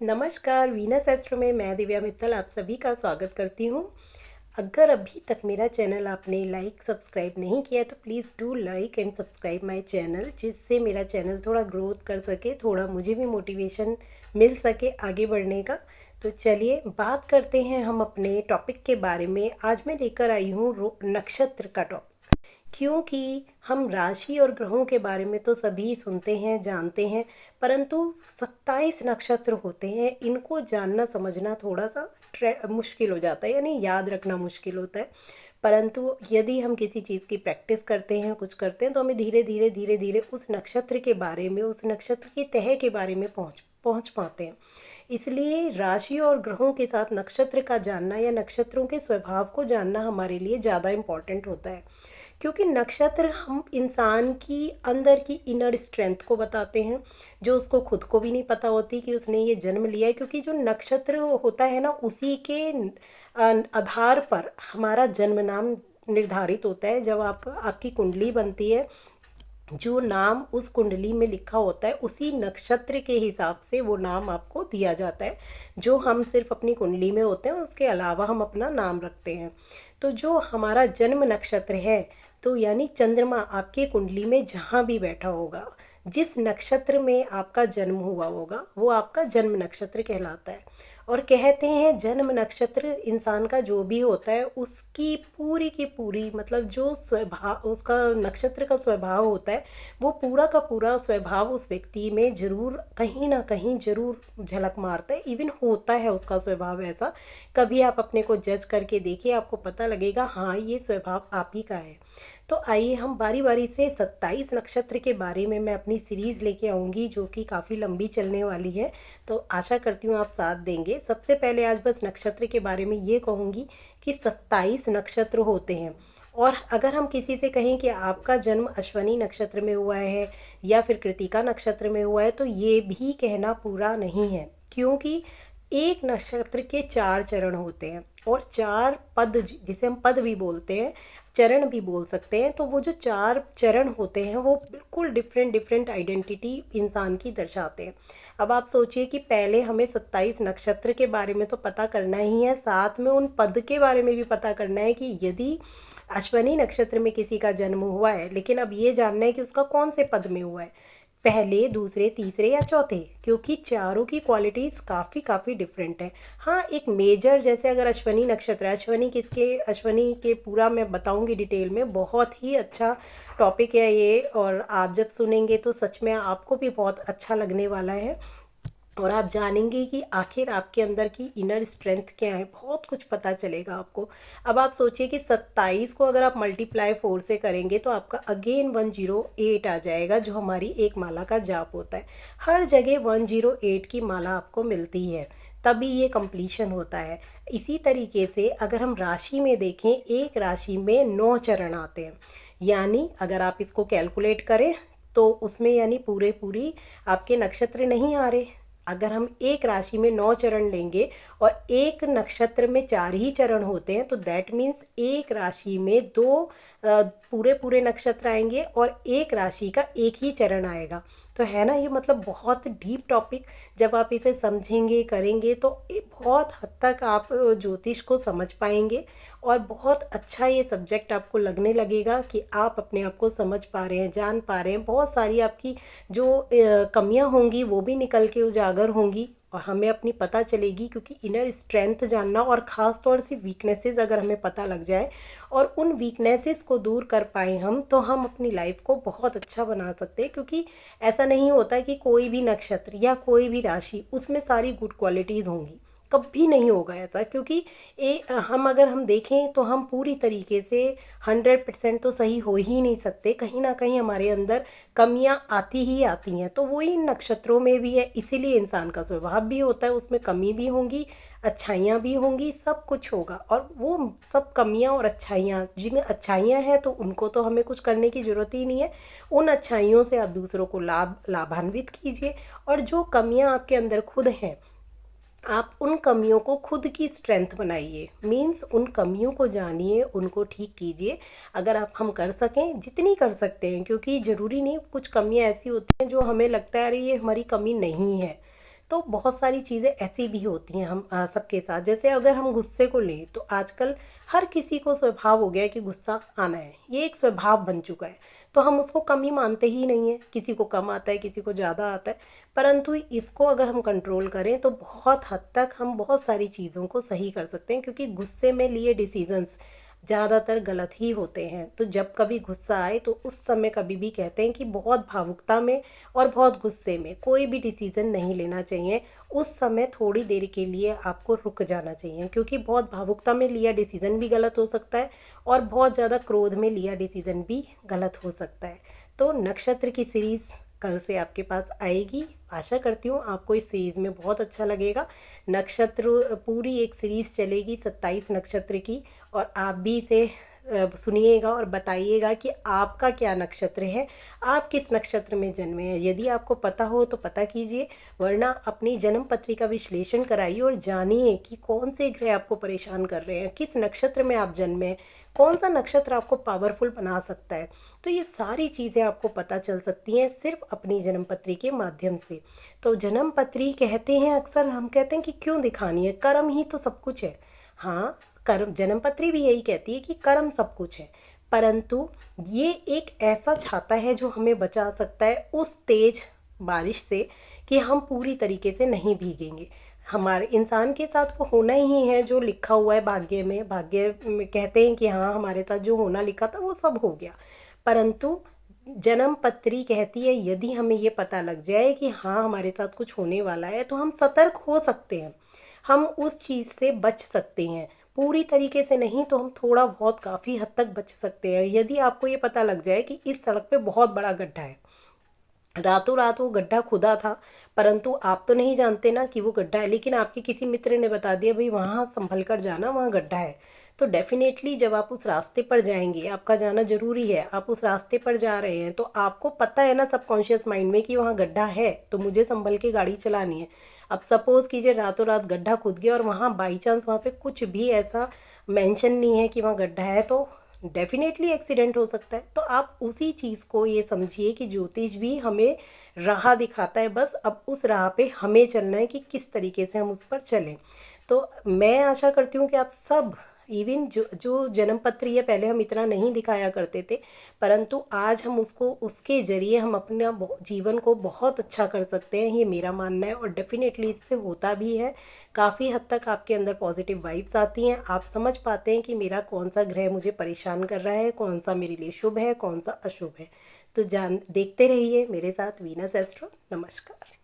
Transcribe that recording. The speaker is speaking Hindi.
नमस्कार, वीनस एस्ट्रो में मैं दिव्या मित्तल आप सभी का स्वागत करती हूँ। अगर अभी तक मेरा चैनल आपने लाइक सब्सक्राइब नहीं किया तो please do like and subscribe my channel, जिससे मेरा चैनल थोड़ा ग्रोथ कर सके, थोड़ा मुझे भी मोटिवेशन मिल सके आगे बढ़ने का। तो चलिए बात करते हैं हम अपने टॉपिक के बारे में। आज मैं लेकर आई हूँ नक्षत्र का टॉपिक, क्योंकि हम राशि और ग्रहों के बारे में तो सभी सुनते हैं, जानते हैं, परंतु 27 नक्षत्र होते हैं, इनको जानना समझना थोड़ा सा मुश्किल हो जाता है, यानी याद रखना मुश्किल होता है। परंतु यदि हम किसी चीज़ की प्रैक्टिस करते हैं, कुछ करते हैं, तो हमें धीरे धीरे धीरे धीरे उस नक्षत्र के बारे में, उस नक्षत्र की तह के बारे में पहुँच पहुँच पाते हैं। इसलिए राशि और ग्रहों के साथ नक्षत्र का जानना या नक्षत्रों के स्वभाव को जानना हमारे लिए ज़्यादा इम्पॉर्टेंट होता है, क्योंकि नक्षत्र हम इंसान की अंदर की इनर स्ट्रेंथ को बताते हैं, जो उसको खुद को भी नहीं पता होती कि उसने ये जन्म लिया है। क्योंकि जो नक्षत्र होता है ना, उसी के आधार पर हमारा जन्म नाम निर्धारित होता है। जब आपकी कुंडली बनती है, जो नाम उस कुंडली में लिखा होता है उसी नक्षत्र के हिसाब से वो नाम आपको दिया जाता है, जो हम सिर्फ अपनी कुंडली में होते हैं, उसके अलावा हम अपना नाम रखते हैं। तो जो हमारा जन्म नक्षत्र है, तो यानी चंद्रमा आपकी कुंडली में जहाँ भी बैठा होगा, जिस नक्षत्र में आपका जन्म हुआ होगा, वो आपका जन्म नक्षत्र कहलाता है। और कहते हैं जन्म नक्षत्र इंसान का जो भी होता है, उसकी पूरी की पूरी, मतलब जो स्वभाव उसका नक्षत्र का स्वभाव होता है, वो पूरा का पूरा स्वभाव उस व्यक्ति में जरूर कहीं ना कहीं जरूर झलक मारता है। इवन होता है उसका स्वभाव ऐसा। कभी आप अपने को जज करके देखिए, आपको पता लगेगा हाँ ये स्वभाव आप ही का है। तो आइए हम बारी बारी से 27 नक्षत्र के बारे में मैं अपनी सीरीज़ लेके आऊँगी, जो कि काफ़ी लंबी चलने वाली है। तो आशा करती हूँ आप साथ देंगे। सबसे पहले आज बस नक्षत्र के बारे में ये कहूँगी कि 27 नक्षत्र होते हैं। और अगर हम किसी से कहें कि आपका जन्म अश्वनी नक्षत्र में हुआ है या फिर कृतिका नक्षत्र में हुआ है, तो ये भी कहना पूरा नहीं है, क्योंकि एक नक्षत्र के 4 चरण होते हैं और 4 पद, जिसे हम पद भी बोलते हैं, चरण भी बोल सकते हैं। तो वो जो 4 चरण होते हैं वो बिल्कुल डिफरेंट डिफरेंट आइडेंटिटी इंसान की दर्शाते हैं। अब आप सोचिए कि पहले हमें 27 नक्षत्र के बारे में तो पता करना ही है, साथ में उन पद के बारे में भी पता करना है कि यदि अश्वनी नक्षत्र में किसी का जन्म हुआ है, लेकिन अब ये जानना है कि उसका कौन से पद में हुआ है, पहले, दूसरे, तीसरे या चौथे, क्योंकि चारों की क्वालिटीज़ काफ़ी काफ़ी डिफरेंट है। हाँ, एक मेजर, जैसे अगर अश्वनी नक्षत्र, अश्वनी के पूरा मैं बताऊंगी डिटेल में, बहुत ही अच्छा टॉपिक है ये, और आप जब सुनेंगे तो सच में आपको भी बहुत अच्छा लगने वाला है। और आप जानेंगे कि आखिर आपके अंदर की इनर स्ट्रेंथ क्या है, बहुत कुछ पता चलेगा आपको। अब आप सोचिए कि 27 को अगर आप मल्टीप्लाई 4 से करेंगे तो आपका अगेन 108 आ जाएगा, जो हमारी एक माला का जाप होता है। हर जगह 108 की माला आपको मिलती है, तभी ये कंप्लीशन होता है। इसी तरीके से अगर हम राशि में देखें, एक राशि में 9 चरण आते हैं, यानी अगर आप इसको कैलकुलेट करें तो उसमें यानी पूरे पूरी आपके नक्षत्र नहीं आ रहे। अगर हम एक राशि में 9 चरण लेंगे और एक नक्षत्र में 4 ही चरण होते हैं, तो दैट मीन्स एक राशि में 2 पूरे पूरे नक्षत्र आएंगे और एक राशि का एक ही चरण आएगा। तो है ना, ये मतलब बहुत डीप टॉपिक। जब आप इसे समझेंगे, करेंगे, तो बहुत हद तक आप ज्योतिष को समझ पाएंगे और बहुत अच्छा ये सब्जेक्ट आपको लगने लगेगा कि आप अपने आप को समझ पा रहे हैं, जान पा रहे हैं। बहुत सारी आपकी जो कमियां होंगी वो भी निकल के उजागर होंगी और हमें अपनी पता चलेगी, क्योंकि इनर स्ट्रेंथ जानना और ख़ास तौर से वीकनेसेस अगर हमें पता लग जाए और उन वीकनेसेस को दूर कर पाए हम, तो हम अपनी लाइफ को बहुत अच्छा बना सकते हैं। क्योंकि ऐसा नहीं होता कि कोई भी नक्षत्र या कोई भी राशि उसमें सारी गुड क्वालिटीज़ होंगी, कभी नहीं होगा ऐसा। क्योंकि अगर हम देखें तो हम पूरी तरीके से 100% तो सही हो ही नहीं सकते, कहीं ना कहीं हमारे अंदर कमियां आती ही आती हैं। तो वही नक्षत्रों में भी है, इसीलिए इंसान का स्वभाव भी होता है, उसमें कमी भी होंगी, अच्छाइयाँ भी होंगी, सब कुछ होगा। और वो सब कमियां और अच्छाइयाँ, जिन अच्छाइयाँ हैं तो उनको तो हमें कुछ करने की ज़रूरत ही नहीं है, उन अच्छाइयों से आप दूसरों को लाभान्वित कीजिए। और जो कमियां आपके अंदर खुद हैं, आप उन कमियों को खुद की स्ट्रेंथ बनाइए। मीन्स उन कमियों को जानिए, उनको ठीक कीजिए। अगर हम कर सकें, जितनी कर सकते हैं, क्योंकि ज़रूरी नहीं, कुछ कमियां ऐसी होती हैं जो हमें लगता है अरे ये हमारी कमी नहीं है, तो बहुत सारी चीज़ें ऐसी भी होती हैं हम सबके साथ। जैसे अगर हम गुस्से को लें तो आजकल हर किसी को स्वभाव हो गया है कि गुस्सा आना है, ये एक स्वभाव बन चुका है। तो हम उसको कमी मानते ही नहीं है, किसी को कम आता है, किसी को ज़्यादा आता है। परंतु इसको अगर हम कंट्रोल करें तो बहुत हद तक हम बहुत सारी चीज़ों को सही कर सकते हैं, क्योंकि गुस्से में लिए डिसीजंस ज़्यादातर गलत ही होते हैं। तो जब कभी गुस्सा आए तो उस समय कभी भी कहते हैं कि बहुत भावुकता में और बहुत गुस्से में कोई भी डिसीज़न नहीं लेना चाहिए। उस समय थोड़ी देर के लिए आपको रुक जाना चाहिए, क्योंकि बहुत भावुकता में लिया डिसीज़न भी गलत हो सकता है और बहुत ज़्यादा क्रोध में लिया डिसीज़न भी गलत हो सकता है। तो नक्षत्र की सीरीज़ कल से आपके पास आएगी। आशा करती हूँ आपको इस सीरीज़ में बहुत अच्छा लगेगा। नक्षत्र पूरी एक सीरीज़ चलेगी 27 नक्षत्र की, और आप भी इसे सुनिएगा और बताइएगा कि आपका क्या नक्षत्र है, आप किस नक्षत्र में जन्मे हैं। यदि आपको पता हो तो पता कीजिए, वरना अपनी जन्म पत्रिका विश्लेषण कराइए और जानिए कि कौन से ग्रह आपको परेशान कर रहे हैं, किस नक्षत्र में आप जन्मे हैं, कौन सा नक्षत्र आपको पावरफुल बना सकता है। तो ये सारी चीज़ें आपको पता चल सकती हैं सिर्फ अपनी जन्म पत्री के माध्यम से। तो जन्म पत्री कहते हैं, अक्सर हम कहते हैं कि क्यों दिखानी है, कर्म ही तो सब कुछ है। हाँ, कर्म, जन्म पत्री भी यही कहती है कि कर्म सब कुछ है, परंतु ये एक ऐसा छाता है जो हमें बचा सकता है उस तेज बारिश से कि हम पूरी तरीके से नहीं भीगेंगे। हमारे इंसान के साथ वो होना ही है जो लिखा हुआ है भाग्य में। भाग्य में कहते हैं कि हाँ, हमारे साथ जो होना लिखा था वो सब हो गया, परंतु जन्म पत्री कहती है यदि हमें ये पता लग जाए कि हाँ हमारे साथ कुछ होने वाला है तो हम सतर्क हो सकते हैं, हम उस चीज़ से बच सकते हैं। पूरी तरीके से नहीं तो हम थोड़ा बहुत काफ़ी हद तक बच सकते हैं। यदि आपको ये पता लग जाए कि इस सड़क पे बहुत बड़ा गड्ढा है, रातों रात वो गड्ढा खुदा था, परंतु आप तो नहीं जानते ना कि वो गड्ढा है, लेकिन आपके किसी मित्र ने बता दिया भाई वहाँ संभल कर जाना, वहाँ गड्ढा है। तो डेफिनेटली जब आप उस रास्ते पर जाएंगे, आपका जाना जरूरी है, आप उस रास्ते पर जा रहे हैं, तो आपको पता है ना सबकॉन्शियस माइंड में कि वहाँ गड्ढा है, तो मुझे संभल के गाड़ी चलानी है। अब सपोज कीजिए रातों रात गड्ढा खुद गया और वहाँ बाई चांस वहाँ पे कुछ भी ऐसा मेंशन नहीं है कि वहाँ गड्ढा है, तो डेफिनेटली एक्सीडेंट हो सकता है। तो आप उसी चीज़ को ये समझिए कि ज्योतिष भी हमें राह दिखाता है, बस अब उस राह पे हमें चलना है कि किस तरीके से हम उस पर चलें। तो मैं आशा करती हूँ कि आप सब, इवन जो जो जन्म पत्री है पहले हम इतना नहीं दिखाया करते थे, परंतु आज हम उसको, उसके ज़रिए हम अपना जीवन को बहुत अच्छा कर सकते हैं, ये मेरा मानना है। और डेफिनेटली इससे होता भी है, काफ़ी हद तक आपके अंदर पॉजिटिव वाइब्स आती हैं, आप समझ पाते हैं कि मेरा कौन सा ग्रह मुझे परेशान कर रहा है, कौन सा मेरे लिए शुभ है, कौन सा अशुभ है। तो देखते रहिए मेरे साथ वीनस एस्ट्रो। नमस्कार।